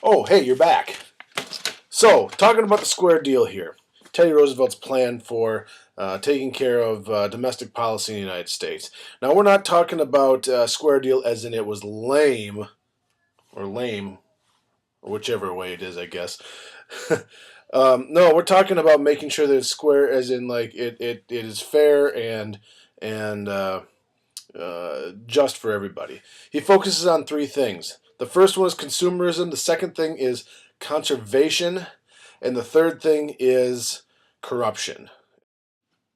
Oh, hey, you're back. So, talking about the square deal here. Teddy Roosevelt's plan for taking care of domestic policy in the United States. Now, we're not talking about square deal as in it was lame or lame, or whichever way it is, I guess. No, we're talking about making sure that it's square as in like it is fair and just for everybody. He focuses on three things. The first one is consumerism. The second thing is conservation. And the third thing is corruption.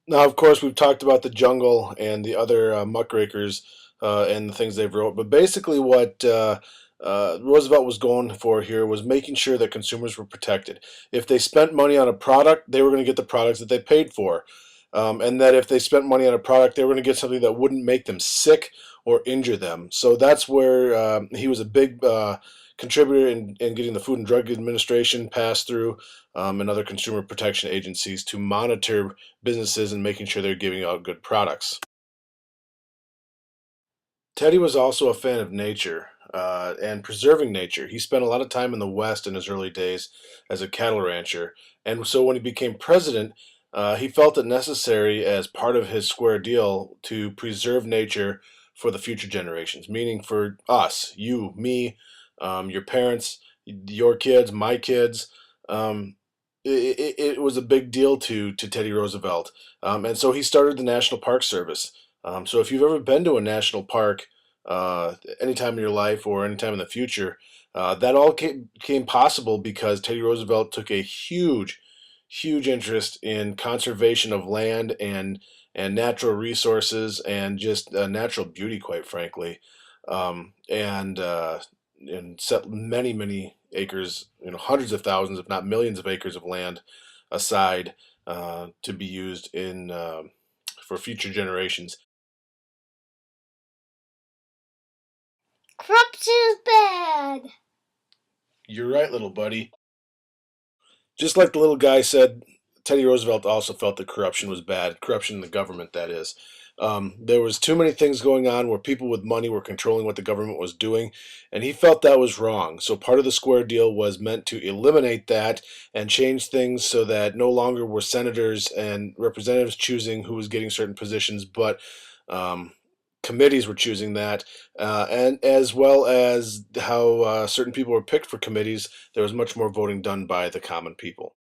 Now, of course, we've talked about the jungle and the other muckrakers and the things they've wrote. But basically, what Roosevelt was going for here was making sure that consumers were protected. If they spent money on a product, they were going to get the products that they paid for. And that if they spent money on a product, they were going to get something that wouldn't make them sick or injure them. So that's where he was a big contributor in getting the Food and Drug Administration passed through and other consumer protection agencies to monitor businesses and making sure they're giving out good products. Teddy was also a fan of nature and preserving nature. He spent a lot of time in the West in his early days as a cattle rancher. And so when he became president, he felt it necessary as part of his square deal to preserve nature for the future generations, meaning for us, you, me, your parents, your kids, my kids. Um, it was a big deal to Teddy Roosevelt. And so he started the National Park Service. So if you've ever been to a national park, anytime in your life or anytime in the future, that all came possible because Teddy Roosevelt took a huge interest in conservation of land and natural resources and just natural beauty, quite frankly, and set many acres, hundreds of thousands, if not millions of acres of land aside to be used in for future generations. Corruption is bad. You're right, little buddy. Just like the little guy said, Teddy Roosevelt also felt that corruption was bad. Corruption in the government, that is. There was too many things going on where people with money were controlling what the government was doing, and he felt that was wrong. So part of the square deal was meant to eliminate that and change things so that no longer were senators and representatives choosing who was getting certain positions, but um, committees were choosing that, and as well as how certain people were picked for committees, there was much more voting done by the common people.